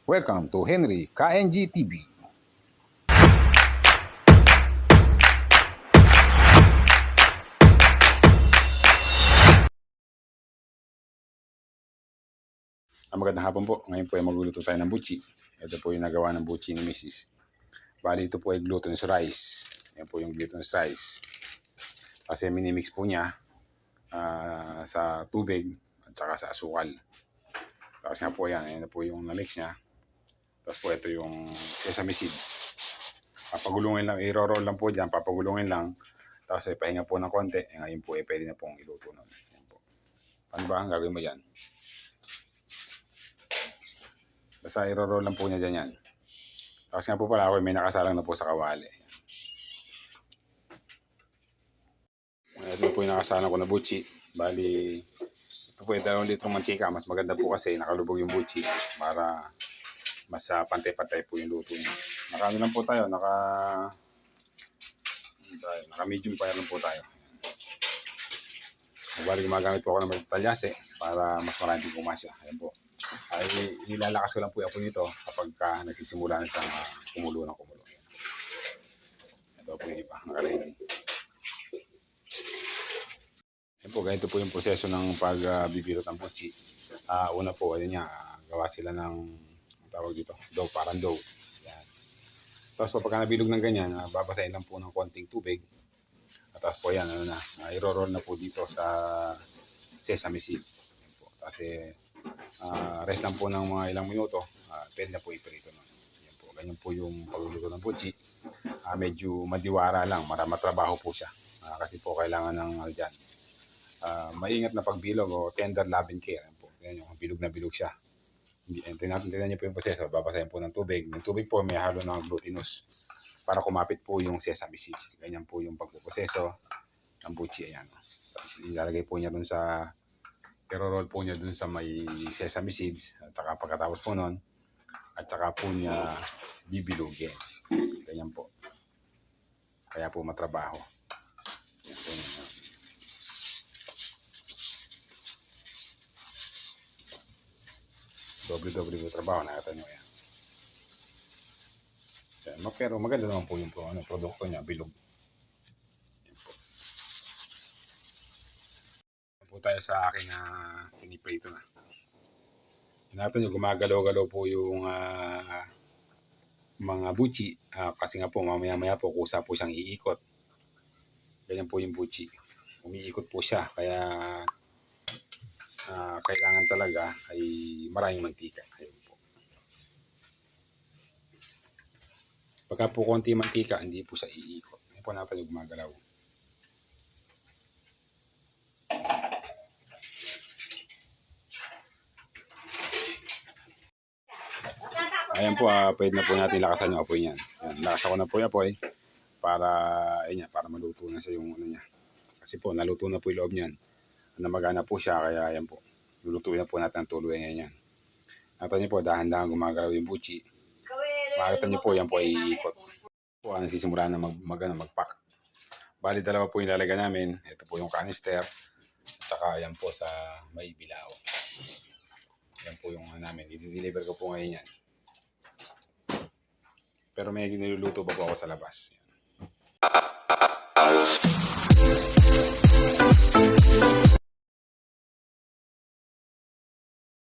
Welcome to Henry KNG TV. Magandang hapon po. Ngayon po ay magluluto tayo ng butchi. Ito po yung nagawa ng butchi ni Mrs. Bali ito po ay glutinous rice. Yan po yung glutinous rice. Kasi minimix po niya sa tubig at saka sa asukal. Tapos nga po yan. Ayan na po yung na-mix niya. Tapos po ito yung sesame seeds. Papagulungin lang. I-roll lang po dyan. Papagulungin lang. Tapos ay pahinga po ng konti. Ngayon po ay pwede na pong iluto nun. Ano ba ang gagawin mo dyan? Basta i-roll lang po niya dyan yan. Tapos nga po pala ako may nakasalang na po sa kawali. Ito po yung nakasalang ko na butchi. Bali, ito po yung 2 litrong mantika. Mas maganda po kasi nakalubog yung butchi para mas pantay-pantay po yung luto niya. Naka lang po tayo, naka medium fire lang po tayo. Bali, gumagamit po ako ng talyase para mas maraming pumasya. Ayan po. Ay ilalakas ko lang po ako nito kapag nagsisimula na siyang kumulo ng kumulo. Ito po yung iba, naka-ready. Ayan po, ganito po yung proseso ng pagbibirot ng butchi. Una po, ayun nga, gawa sila ng tawag dito, dough, parang dough. Ayan. Tapos po pagka nabilog ng ganyan, babasahin lang po ng konting tubig. At tapos po yan, i-roll na po dito sa sesame seeds. Ayan po. Kasi rest lang po ng mga ilang minuto, pwede na po iprito nun. Ayan po, ganyan po yung pagluluto ng butchi. Medyo madiwara lang, matrabaho po siya. Kasi po kailangan ng dyan. Maingat na pagbilog o tender love and care. Ayan po, ganyan yung bilog na bilog siya. Tingnan niyo po yung proseso, babasahin po ng tubig. Yung tubig po may halo ng glutinous para kumapit po yung sesame seeds. Ganyan po yung pagpuproseso ng butchi. Ayan. Tapos ilalagay po niya dun sa i-roll po niya dun sa may sesame seeds at saka pagkatapos po nun at saka po niya bibilugin. Ganyan po. Kaya po matrabaho. Yan po niya. Doble-doble po trabaho. Nakita nyo yan. Pero maganda naman po yung produkto niya. Bilog. Yan po. Yan po tayo sa aking piniprito na. Nakita nyo, gumagalaw-galaw po yung mga butchi. Kasi nga po, mamaya-maya po, kusa po siyang iikot. Ganyan po yung butchi. Umiikot po siya. Kaya kailangan talaga ay maraming mantika. Ayun po. Pagka po konti mantika, hindi po siya iikot. Ayun po natin yung gumagalaw. Ayan po, pwede na po natin lakasan yung apoy niyan. Ayan, lakasan ko na po yung apoy para, para maluto na siya yung niya. Kasi po, naluto na po yung loob niyan. Namagana po siya, kaya ayan po. Lulutuin na po natin ang tuluyan niya yan. Nakita niyo po, dahan-dahan gumagalaw yung butchi. Makikita niyo po, yan po ay iikot. Po, nasisimula na mag-pack. Bali, dalawa po yung lalagyan namin. Ito po yung canister. At saka yan po sa may bilao. Yan po yung namin. I-deliver ko po ngayon yan. Pero may niluluto pa po ako sa labas.